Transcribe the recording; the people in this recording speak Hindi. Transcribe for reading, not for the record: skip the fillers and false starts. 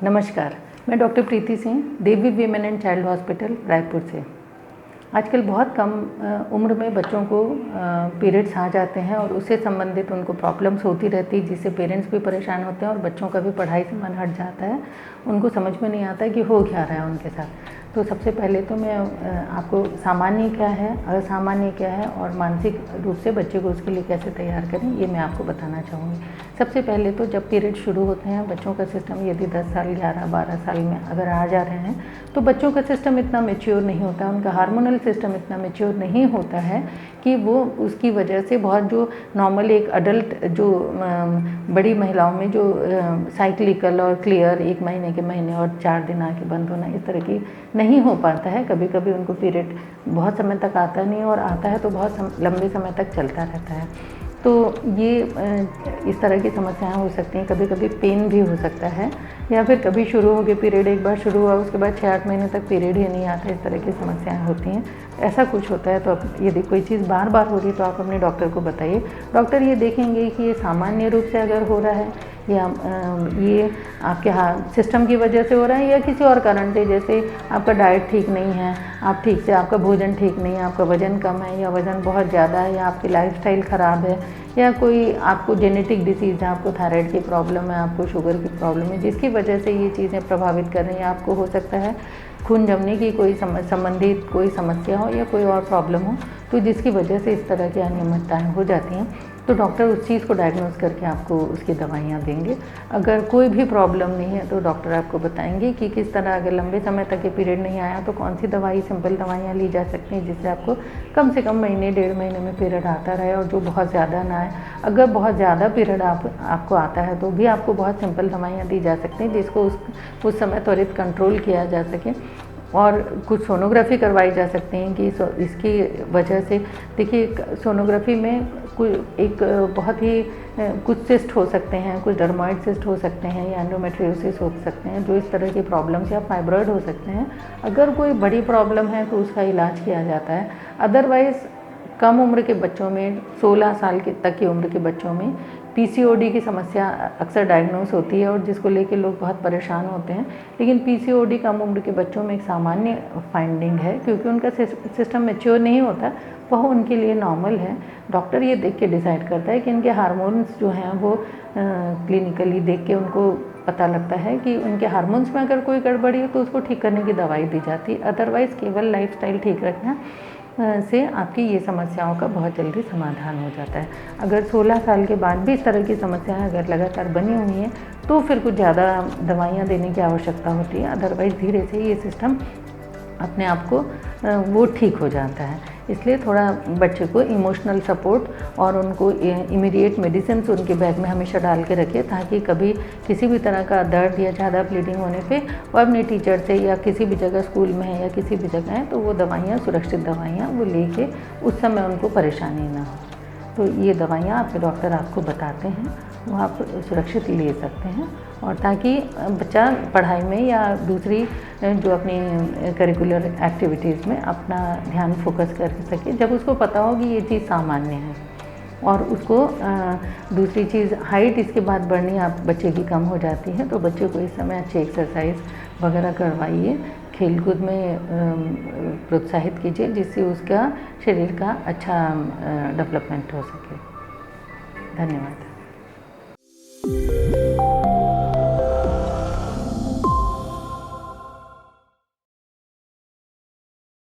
नमस्कार, मैं doctor Preeti Singh, Devi women and child hospital Raipur से। आजकल बहुत कम उम्र में बच्चों को पीरियड्स आ जाते हैं और उससे संबंधित उनको प्रॉब्लम्स होती रहती है, जिससे पेरेंट्स भी परेशान होते हैं और बच्चों का भी पढ़ाई से मन हट जाता है। उनको समझ में नहीं आता है कि हो क्या रहा है उनके साथ। तो सबसे पहले तो मैं आपको सामान्य क्या है, असामान्य क्या है और मानसिक रूप से बच्चे को उसके लिए कैसे तैयार करें, ये मैं आपको बताना चाहूँगी। सबसे पहले तो जब पीरियड शुरू होते हैं, बच्चों का सिस्टम यदि 10 साल, 11, 12 साल में अगर आ जा रहे हैं, तो बच्चों का सिस्टम इतना मैच्योर नहीं होता, उनका हार्मोनल सिस्टम इतना मैच्योर नहीं होता है कि वो उसकी वजह से बहुत जो नॉर्मल एक अडल्ट जो बड़ी महिलाओं में जो साइक्लिकल और क्लियर 1 महीने के महीने और 4 दिन आके बंद होना, इस तरह की नहीं हो पाता है। कभी कभी उनको पीरियड बहुत समय तक आता नहीं और आता है तो बहुत लंबे समय तक चलता रहता है। तो ये इस तरह की समस्याएं हो सकती हैं। कभी कभी पेन भी हो सकता है, या फिर कभी शुरू हो गए पीरियड, एक बार शुरू हुआ उसके बाद 6-8 महीने तक पीरियड ही नहीं आता, इस तरह की समस्याएं होती हैं। ऐसा कुछ होता है तो यदि कोई चीज़ बार बार हो रही है तो आप अपने डॉक्टर को बताइए। डॉक्टर ये देखेंगे कि ये सामान्य रूप से अगर हो रहा है या ये आपके सिस्टम की वजह से हो रहा है या किसी और कारण से, जैसे आपका डाइट ठीक नहीं है, आप ठीक से आपका भोजन ठीक नहीं है, आपका वज़न कम है या वज़न बहुत ज़्यादा है, या आपकी लाइफस्टाइल ख़राब है, या कोई आपको जेनेटिक डिसीज़ है, आपको थायराइड की प्रॉब्लम है, आपको शुगर की प्रॉब्लम है, जिसकी वजह से ये चीज़ें प्रभावित कर रही हैं। आपको हो सकता है खून जमने की कोई संबंधित कोई समस्या हो या कोई और प्रॉब्लम हो, तो जिसकी वजह से इस तरह की अनियमितताएँ हो जाती हैं, तो डॉक्टर उस चीज़ को डायग्नोस करके आपको उसकी दवाइयाँ देंगे। अगर कोई भी प्रॉब्लम नहीं है तो डॉक्टर आपको बताएंगे कि किस तरह, अगर लंबे समय तक ये पीरियड नहीं आया तो कौन सी दवाई, सिंपल दवाइयाँ ली जा सकती हैं जिससे आपको कम से कम महीने 1.5 महीने में पीरियड आता रहे और जो बहुत ज़्यादा ना आए। अगर बहुत ज़्यादा पीरियड आपको आता है तो भी आपको बहुत सिंपल दवाइयाँ दी जा सकती हैं जिसको उस समय त्वरित कंट्रोल किया जा सके। और कुछ सोनोग्राफी करवाई जा सकती हैं कि इसकी वजह से, देखिए सोनोग्राफी में एक बहुत ही कुछ सिस्ट हो सकते हैं, कुछ डर्मोइड सिस्ट हो सकते हैं या एंडोमेट्रियोसिस हो सकते हैं, जो इस तरह की प्रॉब्लम्स या फाइब्रॉइड हो सकते हैं। अगर कोई बड़ी प्रॉब्लम है तो उसका इलाज किया जाता है। अदरवाइज़ कम उम्र के बच्चों में, 16 साल तक की उम्र के बच्चों में पीसीओडी की समस्या अक्सर डायग्नोस होती है और जिसको लेके लोग बहुत परेशान होते हैं। लेकिन पीसीओडी कम उम्र के बच्चों में एक सामान्य फाइंडिंग है, क्योंकि उनका सिस्टम मैच्योर नहीं होता, वह उनके लिए नॉर्मल है। डॉक्टर ये देख के डिसाइड करता है कि इनके हार्मोन्स जो हैं वो क्लिनिकली देख के उनको पता लगता है कि उनके हार्मोन्स में अगर कोई गड़बड़ी है तो उसको ठीक करने की दवाई दी जाती है। अदरवाइज़ केवल लाइफस्टाइल ठीक रखना से आपकी ये समस्याओं का बहुत जल्दी समाधान हो जाता है। अगर 16 साल के बाद भी इस तरह की समस्याएं अगर लगातार बनी हुई हैं तो फिर कुछ ज़्यादा दवाइयाँ देने की आवश्यकता होती है। अदरवाइज़ धीरे से ये सिस्टम अपने आप को वो ठीक हो जाता है। इसलिए थोड़ा बच्चे को इमोशनल सपोर्ट और उनको इमीडिएट मेडिसिन उनके बैग में हमेशा डाल के रखिए, ताकि कभी किसी भी तरह का दर्द या ज़्यादा ब्लीडिंग होने पे वो अपने टीचर से या किसी भी जगह, स्कूल में है या किसी भी जगह है, तो वो दवाइयाँ, सुरक्षित दवाइयाँ वो लेके उस समय उनको परेशानी ना हो। तो ये दवाइयाँ आपके डॉक्टर आपको बताते हैं, वो आप सुरक्षित ले सकते हैं, और ताकि बच्चा पढ़ाई में या दूसरी जो अपनी करिकुलर एक्टिविटीज़ में अपना ध्यान फोकस कर सके, जब उसको पता हो कि ये चीज़ सामान्य है। और उसको दूसरी चीज़, हाइट इसके बाद बढ़नी आप बच्चे की कम हो जाती है, तो बच्चे को इस समय अच्छी एक्सरसाइज वगैरह करवाइए, खेलकूद में प्रोत्साहित कीजिए, जिससे उसका शरीर का अच्छा डेवलपमेंट हो सके। धन्यवाद।